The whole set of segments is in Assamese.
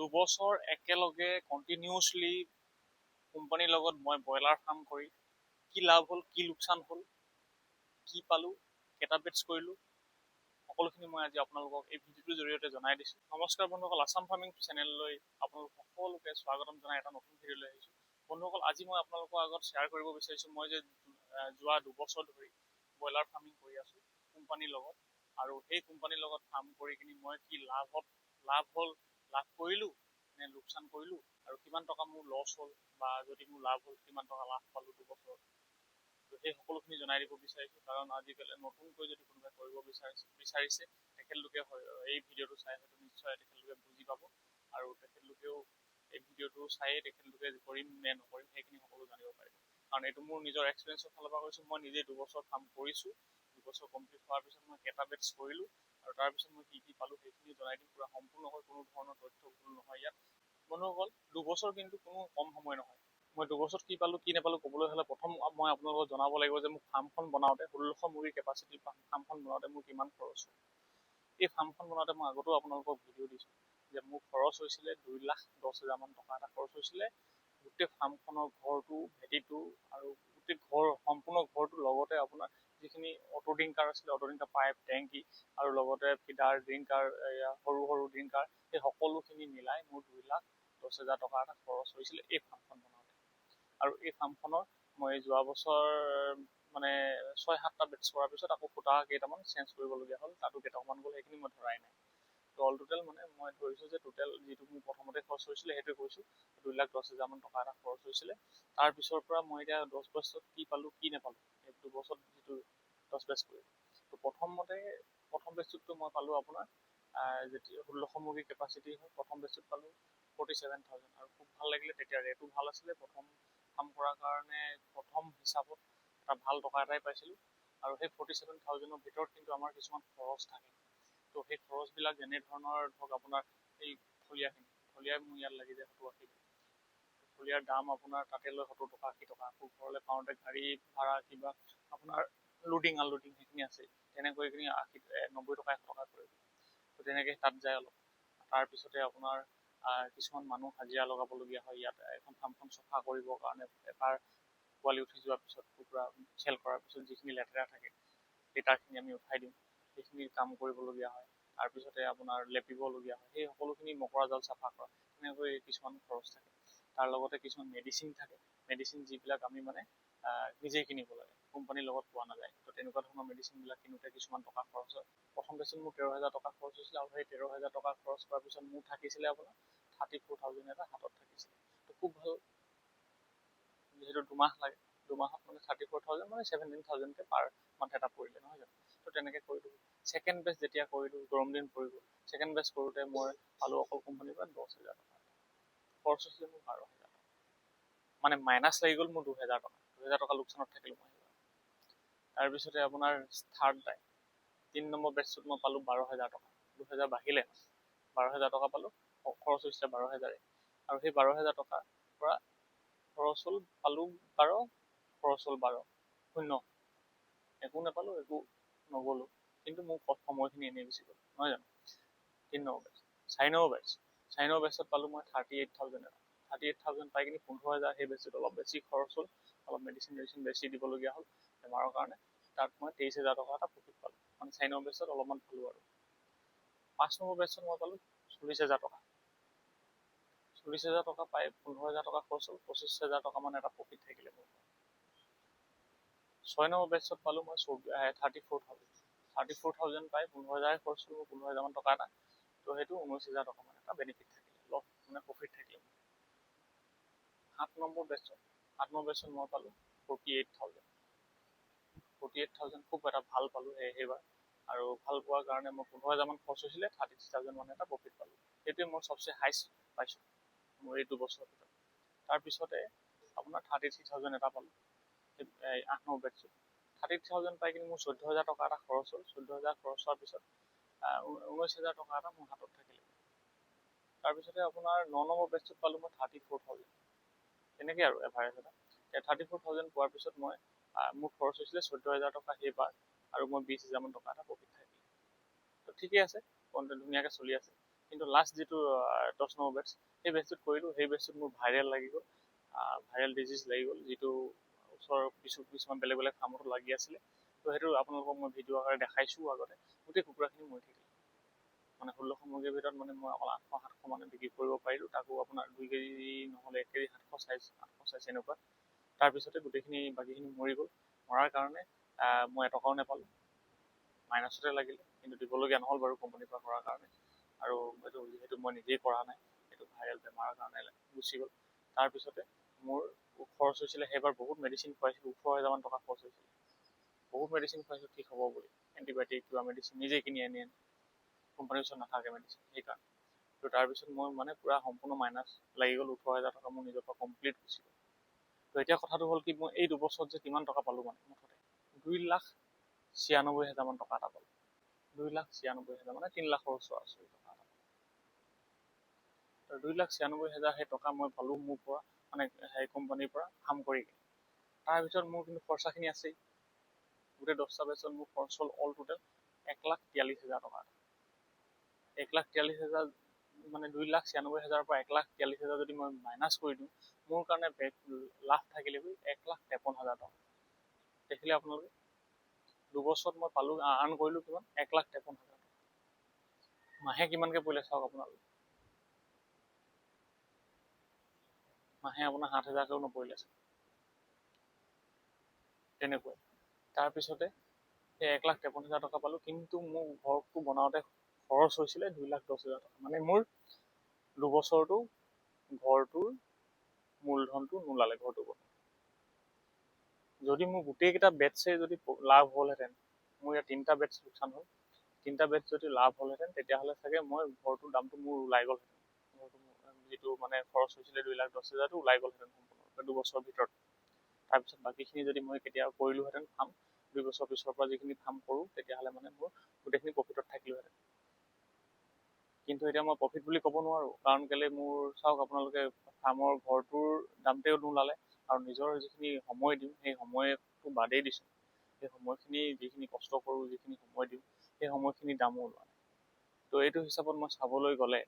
দুবছৰ একেলগে কণ্টিনিউছলি কোম্পানীৰ লগত মই ব্ৰইলাৰ ফাৰ্ম কৰি কি লাভ হ'ল, কি লোকচান হ'ল, কি পালোঁ, কেইটা বেটছ কৰিলোঁ, সকলোখিনি মই আজি আপোনালোকক এই ভিডিঅ'টোৰ জৰিয়তে জনাই দিছোঁ। নমস্কাৰ বন্ধুসকল, আছাম ফাৰ্মিং চেনেললৈ আপোনালোক সকলোকে স্বাগতম জনাই এটা নতুন ভিডিঅ'লৈ আহিছোঁ। বন্ধুসকল, আজি মই আপোনালোকৰ আগত শ্বেয়াৰ কৰিব বিচাৰিছোঁ মই যে যোৱা দুবছৰ ধৰি ব্ৰইলাৰ ফাৰ্মিং কৰি আছোঁ কোম্পানীৰ লগত, আৰু সেই কোম্পানীৰ লগত ফাৰ্ম কৰি কিনি মই কি লাভ কৰিলোঁ নে লোকচান কৰিলোঁ, আৰু কিমান টকা মোৰ লছ হ'ল, বা যদি মোৰ লাভ হ'ল কিমান টকা লাভ পালোঁ দুবছৰত। সেই সকলোখিনি জনাই দিব বিচাৰিছোঁ, কাৰণ আজিকালি নতুনকৈ যদি কোনোবাই কৰিব বিচাৰিছে তেখেতলোকে এই ভিডিঅ'টো চাই হয়তো নিশ্চয় তেখেতলোকে বুজি পাব, আৰু তেখেতলোকেও এই ভিডিঅ'টো চায়েই তেখেতলোকে কৰিম নে নকৰিম সেইখিনি সকলো জানিব পাৰিব। কাৰণ এইটো মোৰ নিজৰ এক্সপিৰিয়েঞ্চৰ ফালৰ পৰা কৈছোঁ। মই নিজে দুবছৰ ফাৰ্ম কৰিছোঁ। দুবছৰ কমপ্লিট হোৱাৰ পিছত মই কেইটা বেটছ কৰিলোঁ আৰু তাৰপিছত মই কি পালোঁ সেইখিনি জনাই দিম পুৰা সম্পূৰ্ণকৈ, কোনো ধৰণৰ তথ্য ভুল নহয় ইয়াত। বন্ধুসকল, দুবছৰ কিন্তু কোনো কম সময় নহয়। মই দুবছৰত কি পালোঁ কি নাপালোঁ ক'বলৈ হ'লে প্ৰথম মই আপোনালোকক জনাব লাগিব যে মোক ফাৰ্মখন বনাওঁতে 1600 মুৰ্গী কেপাচিটিৰ ফাৰ্মখন বনাওঁতে মোৰ কিমান খৰচ হ'ল। এই ফাৰ্মখন বনাওঁতে মই আগতেও আপোনালোকক ভিডিঅ' দিছোঁ যে মোৰ খৰচ হৈছিলে 2,10,000 মান টকা এটা খৰচ হৈছিলে। গোটেই ফাৰ্মখনৰ ঘৰটো, ভেটিটো আৰু গোটেই সম্পূৰ্ণ ঘৰটোৰ লগতে আপোনাৰ যিখিনি অটো ড্ৰিংকাৰ আছিলে, অটো ড্ৰিংকাৰ পাইপ, টেংকি আৰু লগতে ফিডাৰ, ড্ৰিংকাৰ, সৰু সৰু ড্ৰিংকাৰ, সেই সকলোখিনি মিলাই মোৰ 2,10,000 টকা এটা খৰচ হৈছিলে এই ফাৰ্মখন বনাওঁতে। আৰু এই ফাৰ্মখনৰ মই যোৱা বছৰ মানে 6-7টা বেটছ কৰাৰ পিছত আকৌ ফুটা কেইটামান চেঞ্জ কৰিবলগীয়া হ'ল, তাতো কেইটকামান গ'ল, সেইখিনি মই ধৰাই নাই। তো অল টোটেল মানে মই ধৰিছোঁ যে টোটেল যিটো মোৰ প্ৰথমতে খৰচ হৈছিলে সেইটোৱে কৈছোঁ, 2,10,000 মান টকা এটা খৰচ হৈছিলে। তাৰপিছৰ পৰা মই এতিয়া 10 বেটছত কি পালোঁ কি নাপালোঁ, এই দুবছৰত যিটো 10 বেটছ কৰিলোঁ। তো প্ৰথম বেটছটোততো মই পালোঁ আপোনাৰ যেতিয়া 1600 মুৰ্গী কেপাচিটি হয়, প্ৰথম বেটছটোত পালোঁ 47,000, আৰু খুব ভাল লাগিলে। তেতিয়া ৰেটো ভাল আছিলে, প্ৰথম ফাৰ্ম কৰাৰ কাৰণে প্ৰথম হিচাপত এটা ভাল টকা এটাই পাইছিলোঁ। আৰু সেই 47,000ৰ ভিতৰত কিন্তু আমাৰ কিছুমান খৰচ থাকে। তো সেই খৰচবিলাক যেনেধৰণৰ ধৰক আপোনাৰ এই ফলিয়াই মোৰ ইয়াত লাগি যায় 70-80 টকা। ফলিয়াৰ দাম আপোনাৰ তাতে লয় 70 টকা 80 টকা। আকৌ ঘৰলৈ পাওঁতে গাড়ী ভাড়া কিবা আপোনাৰ লোডিং আনলোডিং সেইখিনি আছে, তেনেকৈ কিনি 90 টকা 100 টকা কৰি দিয়ে। তো তেনেকৈ তাত যায় অলপ। তাৰপিছতে আপোনাৰ কিছুমান মানুহ হাজিৰা লগাবলগীয়া হয় ইয়াত এখন ফাৰ্মখন চফা কৰিবৰ কাৰণে। এবাৰ পোৱালি উঠি যোৱাৰ পিছত, কুকুৰা খেল কৰাৰ পিছত যিখিনি লেতেৰা থাকে সেই তাৰখিনি আমি উঠাই দিওঁ, সেইখিনি কাম কৰিবলগীয়া হয়। তাৰপিছতে আপোনাৰ লেপিবলগীয়া হয়, সেই সকলোখিনি মকৰা জাল চাফা কৰা, তেনেকৈ কিছুমান খৰচ থাকে। তাৰ লগতে কিছুমান মেডিচিন থাকে, মেডিচিন যিবিলাক আমি মানে নিজেই কিনিব লাগে, কোম্পানীৰ লগত পোৱা নাযায়। তো তেনেকুৱা ধৰণৰ মেডিচিনবিলাক কিনোতে কিছুমান টকা খৰচ হয়। প্ৰথম বেচত মোৰ 13,000 টকা খৰচ হৈছিলে, আৰু সেই 13,000 টকা খৰচ কৰাৰ পিছত মোৰ থাকিছিলে আপোনাৰ 34,000 এটা হাতত থাকিছিলে। তো খুব ভাল, যিহেতু 2 মাহ লাগে, 2 মাহত মানে 34,000 মানে 17,000কে পাৰ মান্থ এটা পৰিলে, নহয় জানো। তো তেনেকৈ কৰিলোঁ। ছেকেণ্ড বেচ যেতিয়া কৰিলোঁ, গৰম দিন পৰি গ'ল। ছেকেণ্ড বেচ কৰোঁতে মই পালোঁ অকল কোম্পানীৰ পৰা 10,000 টকা। খৰচ হৈছিলে মোৰ 12,000 টকা, মানে মাইনাছ লাগি গ'ল মোৰ 2,000 টকা। 2,000 টকা লোকচানত থাকিলোঁ মই। তাৰপিছতে আপোনাৰ থাৰ্ড টাইম 3 নম্বৰ বেচটোত মই পালোঁ 12,000 টকা। 2,000 বাঢ়িলে, 12,000 টকা পালোঁ, খৰচ হৈছিলে 12,000। আৰু সেই 12,000 টকাৰ পৰা খৰচ হ'ল পালোঁ 12, খৰচ হ'ল 12, শূন্য। একো নাপালোঁ, একো নগ'লোঁ, কিন্তু মোৰ সময়খিনি এনেই গুচি গ'ল, নহয় জানো। 3 নম্বৰ বেচ, 4 নম্বৰ বেচত পালোঁ মই 38,000 এটা। 38,000 পাই কিনি 15,000 সেই বেচটোত অলপ বেছি খৰচ হ'ল, অলপ মেডিচিন বেছি দিবলগীয়া হ'ল বেমাৰৰ কাৰণে। তাত মই 23,000 টকা এটা প্ৰফিট পালোঁ, মানে 4 নম্বৰ বেচত অলপমান পালোঁ। আৰু 5 নম্বৰ বেচত মই পালোঁ 40,000 টকা। 40,000 টকা পাই 15,000 টকা খৰচ হ'ল, 25,000 টকা মান এটা প্ৰফিট থাকিলে মোৰ। 6 নম্বৰ বেচত পালোঁ মই 34,000। 34,000 পাই 15,000 খৰচ হ'ল, 15,000 মান টকা এটা। তো সেইটো 19,000 টকা মান এটা বেনিফিট থাকিলে, মানে প্ৰফিট থাকিলে মোৰ। 7 নম্বৰ বেচত মই পালোঁ 48,000। 48,000 খুব এটা ভাল পালোঁ সেইবাৰ। আৰু ভাল পোৱাৰ কাৰণে মই 15,000 মান খৰচ হৈছিলে, 33,000 মান এটা প্ৰফিট পালোঁ। সেইটোৱে মই চবচে হাইষ্ট পাইছোঁ মোৰ এই 2 বছৰৰ ভিতৰত। তাৰপিছতে আপোনাৰ 33,000 এটা পালোঁ এই 8 নম্বৰ বেচটোত। 33,000 পাই কিনি মোৰ 14,000 টকা এটা খৰচ হ'ল। 14,000 খৰচ হোৱাৰ পিছত 19,000 টকা এটা মোৰ হাতত থাকিলে। তাৰপিছতে আপোনাৰ 9 নম্বৰ বেচটোত পালোঁ মই 34,000। তেনেকৈ আৰু এভাৰেজ এটা 34,000 পোৱাৰ পিছত মই মোৰ খৰচ হৈছিলে 14,000 টকা সেইবাৰ, আৰু মই 20,000 মান টকা এটা প্ৰফিট থাকিলে। তো ঠিকে আছে, ধুনীয়াকৈ চলি আছে। কিন্তু লাষ্ট যিটো 10 নম্বৰ বেটছ, সেই বেটছটোত কৰিলোঁ, সেই বেটছটোত মোৰ ভাইৰেল লাগি গ'ল, ভাইৰেল ডিজিজ লাগি গ'ল, যিটো ওচৰৰ কিছুমান বেলেগ বেলেগ ফাৰ্মতো লাগি আছিলে। তো সেইটো আপোনালোকক মই ভিডিঅ' আকাৰে দেখাইছোঁ আগতে। গোটেই কুকুৰাখিনি মৰি থাকিলে। মানে 1600 মুৰ্গীৰ ভিতৰত মানে মই অকল 800-700 মানে বিক্ৰী কৰিব পাৰিলোঁ, তাকো আপোনাৰ 2 কেজি নহ'লে 1 কেজি 800 চাইজ এনেকুৱা। তাৰপিছতে গোটেইখিনি বাকীখিনি মৰি গ'ল। মৰাৰ কাৰণে মই এটকাও নাপালোঁ, মাইনাছতে লাগিলে, কিন্তু দিবলগীয়া নহ'ল বাৰু কোম্পানীৰ পৰা কৰাৰ কাৰণে। আৰু এইটো যিহেতু মই নিজেই কৰা নাই, এইটো ভাইৰেল বেমাৰৰ কাৰণে গুচি গ'ল। তাৰপিছতে মোৰ খৰচ হৈছিলে, সেইবাৰ বহুত মেডিচিন খুৱাইছিলোঁ, 18,000 মান টকা খৰচ হৈছিলে। বহুত মেডিচিন খুৱাইছোঁ ঠিক হ'ব বুলি, এণ্টিবায়'টিক কিবা মেডিচিন নিজেই কিনি আনি কোম্পানীৰ ওচৰত নাথাকে মেডিচিন, সেইকাৰণে। তো তাৰপিছত মই মানে পূৰা সম্পূৰ্ণ মাইনাছ লাগি গ'ল, 18,000 টকা মোৰ নিজৰ পৰা কমপ্লিট গুচি গ'ল। তো এতিয়া কথাটো হ'ল কি, মই এই দুবছৰত যে কিমান টকা পালোঁ মানে মুঠতে 2,96,000 মান টকা এটা পালোঁ। 2,96,000 মানে 3 লাখৰ ওচৰা-ওচৰি টকা এটা। 2,96,000 সেই টকা মই পালোঁ মোৰ পৰা, মানে সেই কোম্পানীৰ পৰা কাম কৰি। তাৰপিছত মোৰ কিন্তু খৰচাখিনি আছেই। গোটেই 10টা বেটছত মোৰ খৰচ হ'ল অল টোটেল 1,43,000 টকা। 1,43,000 মানে 2,96,000 পৰা 1,43,000 যদি মই মাইনাছ কৰি দিওঁ, মোৰ কাৰণে লাভ থাকিলে 1,53,000 টকা। দেখিলে আপোনালোকে, দুবছৰত মই পালোঁ, আৰ্ণ কৰিলোঁ কিমান, 1,53,000 টকা। মাহে কিমানকৈ পৰিলে চাওক আপোনালোকে, মাহে আপোনাৰ 7,000কেও নপৰিলে তেনেকৈ। তাৰপিছতে সেই 1,53,000 টকা পালোঁ, কিন্তু মোৰ ঘৰটো বনাওঁতে খৰচ হৈছিলে 2,10,000 টকা। মানে মোৰ দুবছৰটো ঘৰটোৰ মূলধনটো নোলালে, ঘৰটো বনাওঁতে। যদি মোৰ গোটেইকেইটা বেটছে যদি লাভ হ'লহেঁতেন, মোৰ ইয়াত 3টা বেটছ লোকচান হ'ল, 3টা বেটছ যদি লাভ হ'লহেঁতেন, তেতিয়াহ'লে চাগে মই ঘৰটোৰ দামটো মোৰ ওলাই গ'লহেঁতেন। যিটো মানে খৰচ হৈছিলে 2,10,000টো ওলাই গ'লহেঁতেন সম্পূৰ্ণৰূপে দুবছৰৰ ভিতৰত। তাৰপিছত বাকীখিনি যদি মই কেতিয়াবা কৰিলোঁহেঁতেন ফাৰ্ম, 2 বছৰ পিছৰ পৰা যিখিনি ফাৰ্ম কৰোঁ, তেতিয়াহ'লে মানে মোৰ গোটেইখিনি প্ৰফিটত থাকিলোহেঁতেন। কিন্তু এতিয়া মই প্ৰফিট বুলি ক'ব নোৱাৰোঁ, কাৰণ কেলৈ মোৰ চাওক আপোনালোকে, ফাৰ্মৰ ঘৰটোৰ দামতেও নোলালে, আৰু নিজৰ যিখিনি সময় দিওঁ, সেই সময়টো বাদেই দিছোঁ। সেই সময়খিনি যিখিনি কষ্ট কৰোঁ, যিখিনি সময় দিওঁ, সেই সময়খিনি দামো ওলোৱা নাই। তো এইটো হিচাপত মই চাবলৈ গ'লে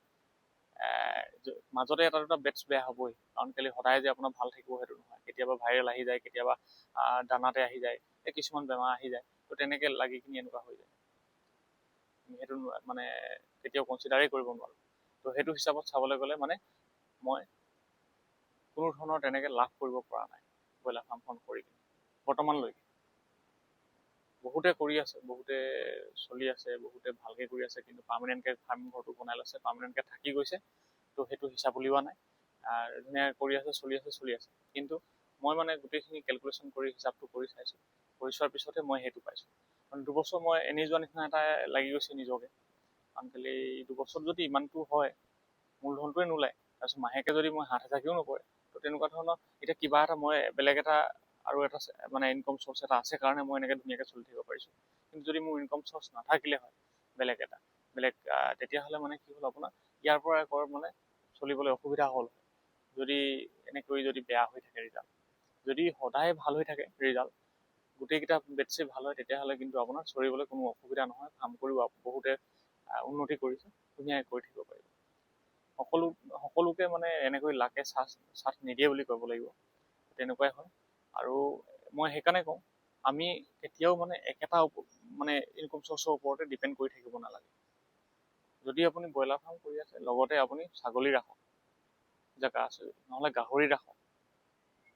মাজতে এটা দুটা বেটছ বেয়া হ'বই, কাৰণ কেলৈ সদায় যে আপোনাৰ ভাল থাকিব সেইটো নহয়। কেতিয়াবা ভাইৰেল আহি যায়, কেতিয়াবা দানাতে আহি যায়, কিছুমান বেমাৰ আহি যায়। তো তেনেকৈ লাগি কিনি এনেকুৱা হৈ যায়, সেইটো মানে কেতিয়াও কনচিডাৰেই কৰিব নোৱাৰোঁ। তো সেইটো হিচাপত চাবলৈ গ'লে মানে মই কোনো ধৰণৰ তেনেকৈ লাভ কৰিব পৰা নাই ব্ৰইলাৰ ফাৰ্মখন কৰি কিনে বৰ্তমানলৈকে। বহুতে কৰি আছে, বহুতে চলি আছে, বহুতে ভালকৈ কৰি আছে, কিন্তু পাৰ্মানেণ্টকৈ ফাৰ্মিং ঘৰটো বনাই লৈছে, পাৰ্মানেণ্টকৈ থাকি গৈছে। তো সেইটো হিচাপ উলিওৱা নাই, ধুনীয়াকৈ কৰি আছে, চলি আছে। কিন্তু মই মানে গোটেইখিনি কেলকুলেশ্যন কৰি হিচাপটো কৰি চাইছোঁ, কৰি চোৱাৰ পিছতহে মই সেইটো পাইছোঁ। কাৰণ দুবছৰ মই এনেই যোৱা নিচিনা এটা লাগি গৈছে নিজকে। কাৰণ কেলৈ দুবছৰত যদি ইমানটো হয়, মূলধনটোৱে নোলায়, তাৰপিছত মাহেকে যদি মই 7,000কেও নপৰে, তো তেনেকুৱা ধৰণৰ এতিয়া কিবা এটা মই বেলেগ এটা আৰু এটা মানে ইনকম চ'ৰ্চ এটা আছে কাৰণে মই এনেকৈ ধুনীয়াকৈ চলি থাকিব পাৰিছোঁ। কিন্তু যদি মোৰ ইনকম চ'ৰ্চ নাথাকিলে হয় বেলেগ, তেতিয়াহ'লে মানে কি হ'ল আপোনাৰ, ইয়াৰ পৰা মানে চলিবলৈ অসুবিধা হ'ল। যদি এনেকৈ যদি বেয়া হৈ থাকে ৰিজাল্ট, যদি সদায় ভাল হৈ থাকে ৰিজাল্ট, গোটেইকেইটা বেটছেই ভাল হয়, তেতিয়াহ'লে কিন্তু আপোনাৰ চলিবলৈ কোনো অসুবিধা নহয়, কাম কৰিও বহুতে উন্নতি কৰিছে, ধুনীয়াকৈ কৰি থাকিব পাৰিব। সকলোকে মানে এনেকৈ লাকে চাথ নিদিয়ে বুলি ক'ব লাগিব, তেনেকুৱাই হয়। আৰু মই সেইকাৰণে কওঁ, আমি কেতিয়াও মানে একেটা মানে ইনকম চ'ৰ্চৰ ওপৰতে ডিপেণ্ড কৰি থাকিব নালাগে। যদি আপুনি ব্ৰইলাৰ ফাৰ্ম কৰি আছে, লগতে আপুনি ছাগলী ৰাখক জেগা আছে, নহ'লে গাহৰি ৰাখক,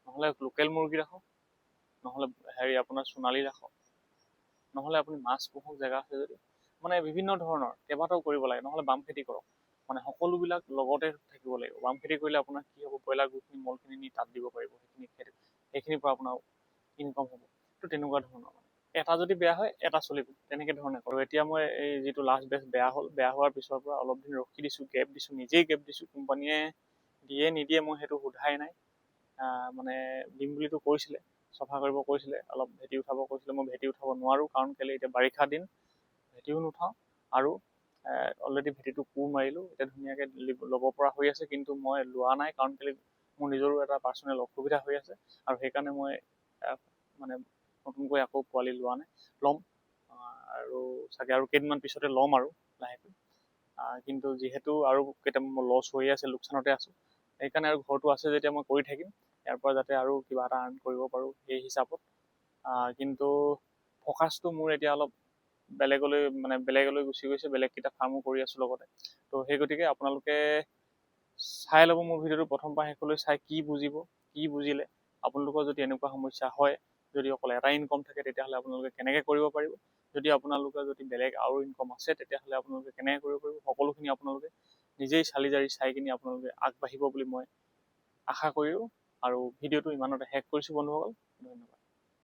নহ'লে লোকেল মুৰ্গী ৰাখক, নহ'লে আপোনাৰ সোণালী ৰাখক, নহ'লে আপুনি মাছ পোহক জেগা আছে যদি, মানে বিভিন্ন ধৰণৰ কেইবাটাও কৰিব লাগে, নহ'লে বাম খেতি কৰক। মানে সকলোবিলাক লগতে থাকিব লাগিব। বাম খেতি কৰিলে আপোনাৰ কি হ'ব, ব্ৰইলাৰ গুখিনি মলখিনি নি তাত দিব পাৰিব, সেইখিনিৰ পৰা আপোনাৰ ইনকম হ'ব। তো তেনেকুৱা ধৰণৰ মানে এটা যদি বেয়া হয়, এটা চলিব, তেনেকৈ ধৰণে কৰোঁ। এতিয়া মই এই যিটো লাষ্ট বেটছ বেয়া হ'ল, বেয়া হোৱাৰ পিছৰ পৰা অলপ দিন ৰখি দিছোঁ, গেপ দিছোঁ, নিজেই গেপ দিছোঁ। কোম্পানীয়ে দিয়ে নিদিয়ে মই সেইটো সোধাই নাই, মানে দিম বুলিতো কৈছিলে, চফা কৰিব কৈছিলে, অলপ ভেটি উঠাব কৈছিলে। মই ভেটি উঠাব নোৱাৰোঁ, কাৰণ কেলৈ এতিয়া বাৰিষা দিন, ভেটিও নুঠাওঁ, আৰু অলৰেডি ভেটিটো কোৰ মাৰিলোঁ, এতিয়া ধুনীয়াকৈ ল'ব পৰা হৈ আছে, কিন্তু মই লোৱা নাই, কাৰণ কেলৈ মোৰ নিজৰো এটা পাৰ্চনেল অসুবিধা হৈ আছে, আৰু সেইকাৰণে মই মানে নতুনকৈ আকৌ পোৱালি লোৱা নাই, ল'ম, আৰু চাগে আৰু কেইদিনমান পিছতে ল'ম আৰু লাহেকৈ। কিন্তু যিহেতু আৰু কেইটামান মোৰ লছ হৈ আছে, লোকচানতে আছোঁ, সেইকাৰণে আৰু ঘৰটো আছে যেতিয়া মই কৰি থাকিম, ইয়াৰ পৰা যাতে আৰু কিবা এটা আৰ্ণ কৰিব পাৰোঁ সেই হিচাপত। কিন্তু ফ'কাছটো মোৰ এতিয়া অলপ বেলেগলৈ গুচি গৈছে, বেলেগকেইটা ফাৰ্মো কৰি আছোঁ লগতে। তো সেই গতিকে আপোনালোকে চাই ল'ব মোৰ ভিডিঅ'টো প্ৰথম পৰা শেষলৈ, চাই কি বুজিলে আপোনালোকৰ যদি এনেকুৱা সমস্যা হয়, যদি অকল এটা ইনকম থাকে তেতিয়াহ'লে আপোনালোকে কেনেকৈ কৰিব পাৰিব, যদি আপোনালোকৰ যদি বেলেগ আৰু ইনকম আছে তেতিয়াহ'লে আপোনালোকে কেনেকৈ কৰিব পাৰিব, সকলোখিনি আপোনালোকে নিজেই চালি জাৰি চাই কিনি আপোনালোকে আগবাঢ়িব বুলি মই আশা কৰিলোঁ। আৰু ভিডিঅ'টো ইমানতে শেষ কৰিছোঁ বন্ধুসকল, ধন্যবাদ।